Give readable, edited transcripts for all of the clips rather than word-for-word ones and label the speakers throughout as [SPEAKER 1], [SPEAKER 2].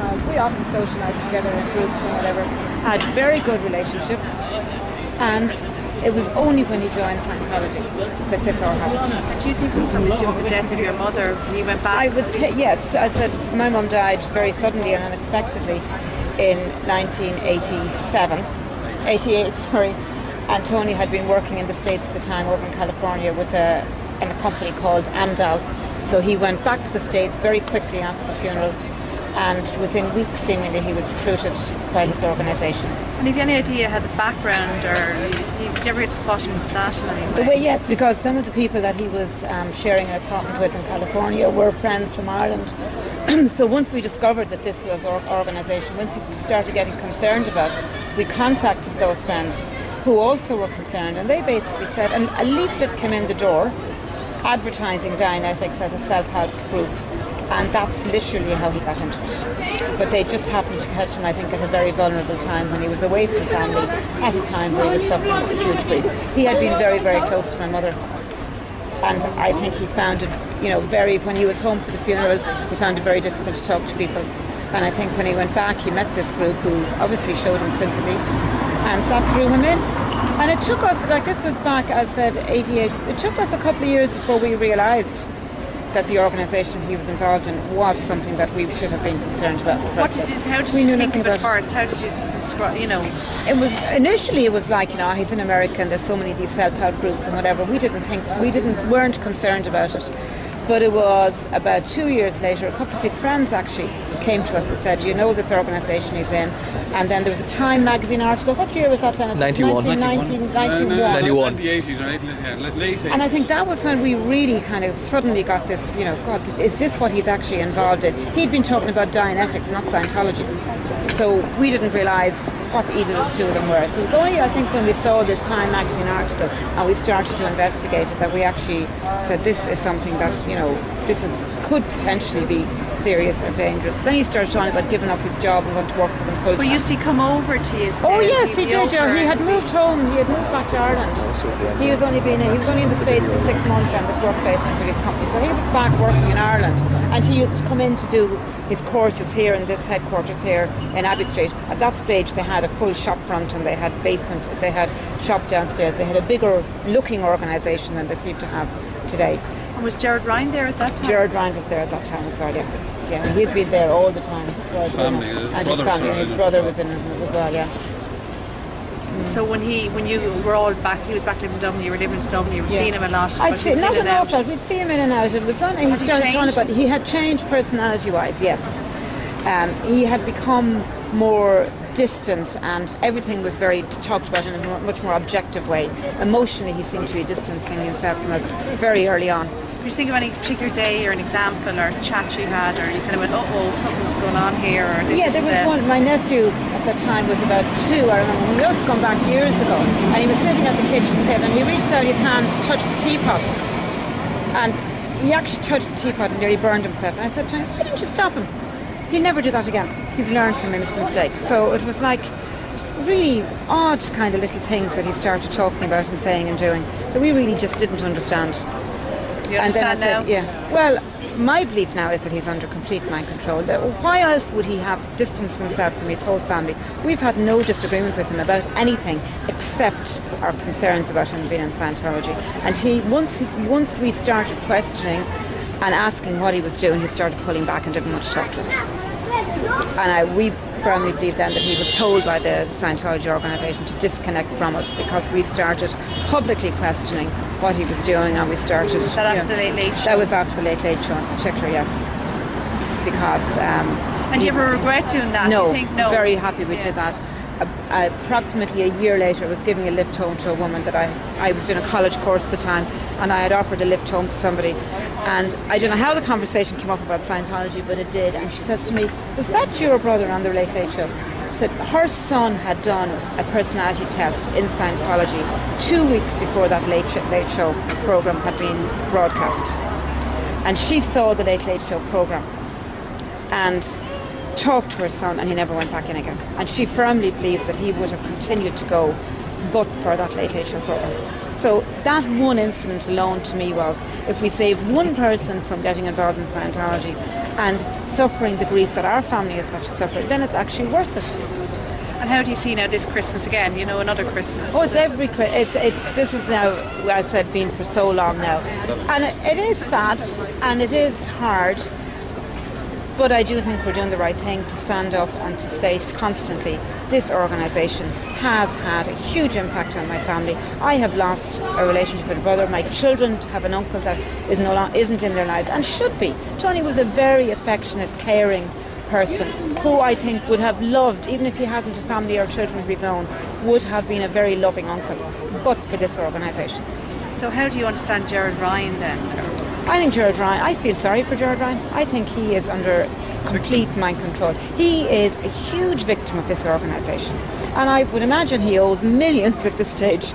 [SPEAKER 1] socialised. We often socialised together in groups and whatever. Had very good relationship, and it was only when he joined Scientology that this all happened.
[SPEAKER 2] Do you think it was something to do with the death of your mother? He went back?
[SPEAKER 1] Yes. I said my mum died very suddenly and unexpectedly in 88, sorry. And Tony had been working in the States at the time, over in California, with in a company called Amdal. So he went back to the States very quickly after the funeral, and within weeks, seemingly, he was recruited by his organisation.
[SPEAKER 2] And have you any idea how the background, or did you ever get to the bottom of that in any way?
[SPEAKER 1] Yes, because some of the people that he was sharing an apartment with in California were friends from Ireland. So once we discovered that this was our organisation, once we started getting concerned about it, we contacted those friends who also were concerned, and they basically said, and a leaflet came in the door advertising Dianetics as a self-help group, and that's literally how he got into it. But they just happened to catch him, I think, at a very vulnerable time when he was away from family, at a time where he was suffering with huge grief. He had been very, very close to my mother, and I think he found it, when he was home for the funeral, he found it very difficult to talk to people. And I think when he went back, he met this group who obviously showed him sympathy, and that drew him in. And it took us, this was back, as I said, 88, it took us a couple of years before we realised that the organisation he was involved in was something that we should have been concerned about.
[SPEAKER 2] How did you think of it first? How did you describe,
[SPEAKER 1] Initially it was like, he's an American, there's so many of these self-help groups and whatever. We weren't concerned about it. But it was about 2 years later, a couple of his friends actually came to us and said, this organisation he's in? And then there was a Time magazine article. What year was that, Dennis?
[SPEAKER 3] 91.
[SPEAKER 1] 91.
[SPEAKER 4] The 80s, right? Yeah, late 80s.
[SPEAKER 1] And I think that was when we really kind of suddenly got this, God, is this what he's actually involved in? He'd been talking about Dianetics, not Scientology. So we didn't realise what either of the two of them were. So it was only, I think, when we saw this Time magazine article and we started to investigate it that we actually said this is something that, could potentially be serious and dangerous. Then he started talking about giving up his job and going to work for them full time.
[SPEAKER 2] But used to come over to you?
[SPEAKER 1] Oh yes, he did. Yeah. He had moved home. He had moved back to Ireland. He was only in the States for 6 months on this work placement for his company. So he was back working in Ireland, and he used to come in to do his courses here in this headquarters here in Abbey Street. At that stage, they had a full shop front and they had basement. They had shop downstairs. They had a bigger looking organisation than they seem to have today.
[SPEAKER 2] And was Gerard Ryan there at that time?
[SPEAKER 1] Gerard Ryan was there at that time as well, yeah. Yeah, and he's been there all the time as well.
[SPEAKER 4] His family,
[SPEAKER 1] his brother was in it as well, yeah.
[SPEAKER 2] So when you were all back, he was back living in Dublin, you were living in Dublin, you were seeing him a lot.
[SPEAKER 1] I'd say not an awful lot. We'd see him in and out. It was on, he started talking about, he had changed personality-wise, yes. He had become more distant, and everything was talked about in a much more objective way. Emotionally, he seemed to be distancing himself from us very early on.
[SPEAKER 2] Did you think of any particular day or an example or chat you had, or you kind of went, something's going on here, or this
[SPEAKER 1] there was one. My nephew at that time was about 2, I remember. We must have gone back years ago, and he was sitting at the kitchen table and he reached out his hand to touch the teapot, and he actually touched the teapot and nearly burned himself. And I said to him, why didn't you stop him? He'll never do that again. He's learned from his mistake. So it was like really odd kind of little things that he started talking about and saying and doing that we really just didn't understand.
[SPEAKER 2] You understand now?
[SPEAKER 1] Yeah. Well, my belief now is that he's under complete mind control. Why else would he have distanced himself from his whole family? We've had no disagreement with him about anything except our concerns about him being in Scientology. And once we started questioning and asking what he was doing, he started pulling back and didn't want to talk to us. And we firmly believe then that he was told by the Scientology organisation to disconnect from us because we started publicly questioning what he was doing, and we started...
[SPEAKER 2] Was that after the Late Late Show?
[SPEAKER 1] That was after the Late Late Show in particular, yes. Because...
[SPEAKER 2] and do you ever regret doing that?
[SPEAKER 1] No,
[SPEAKER 2] do you think? No.
[SPEAKER 1] Very happy we did that. Approximately a year later, I was giving a lift home to a woman that I was doing a college course at the time, and I had offered a lift home to somebody, and I don't know how the conversation came up about Scientology, but it did, and she says to me, was that your brother on the Late Late Show? She said her son had done a personality test in Scientology 2 weeks before that Late Show programme had been broadcast, and she saw the Late Late Show programme and talked to her son, and he never went back in again. And she firmly believes that he would have continued to go but for that Late Show programme. So that one incident alone to me was, if we save one person from getting involved in Scientology and suffering the grief that our family has got to suffer, then it's actually worth it.
[SPEAKER 2] And how do you see now this Christmas again? You know, another Christmas.
[SPEAKER 1] Oh, it's every Christmas. This is now, as I said, been for so long now, and it is sad and it is hard. But I do think we're doing the right thing to stand up and to state constantly, this organisation has had a huge impact on my family. I have lost a relationship with a brother. My children have an uncle that isn't in their lives and should be. Tony was a very affectionate, caring person who I think would have loved, even if he hasn't a family or children of his own, would have been a very loving uncle, but for this organisation.
[SPEAKER 2] So how do you understand Gerard Ryan then?
[SPEAKER 1] I think Gerard Ryan, I feel sorry for Gerard Ryan. I think he is under complete mind control. He is a huge victim of this organisation. And I would imagine he owes millions at this stage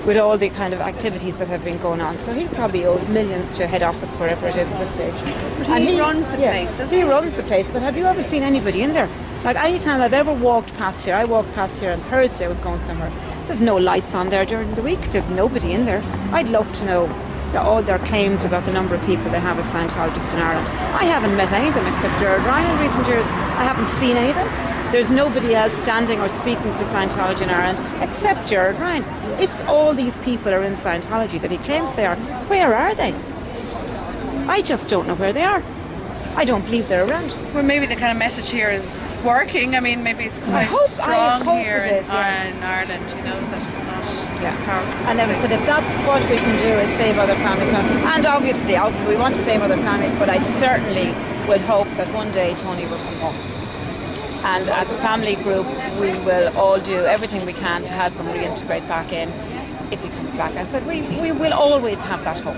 [SPEAKER 1] with all the kind of activities that have been going on. So he probably owes millions to head office, wherever it is at this stage.
[SPEAKER 2] But he runs the place, doesn't he?
[SPEAKER 1] He runs the place, but have you ever seen anybody in there? Like, any time I've ever walked past here, I walked past here on Thursday, I was going somewhere. There's no lights on there during the week. There's nobody in there. I'd love to know all their claims about the number of people they have as Scientologists in Ireland. I haven't met any of them except Gerard Ryan in recent years. I haven't seen any of them. There's nobody else standing or speaking for Scientology in Ireland except Gerard Ryan. If all these people are in Scientology that he claims they are, where are they? I just don't know where they are. I don't believe they're around.
[SPEAKER 2] Well, maybe the kind of message here is working. I mean, maybe it's quite strong here in Ireland, you know, that it's not so powerful.
[SPEAKER 1] And never said, if that's what we can do is save other families. And obviously, we want to save other families, but I certainly would hope that one day Tony will come home. And as a family group, we will all do everything we can to help him reintegrate back in if he comes back. I said, we will always have that hope.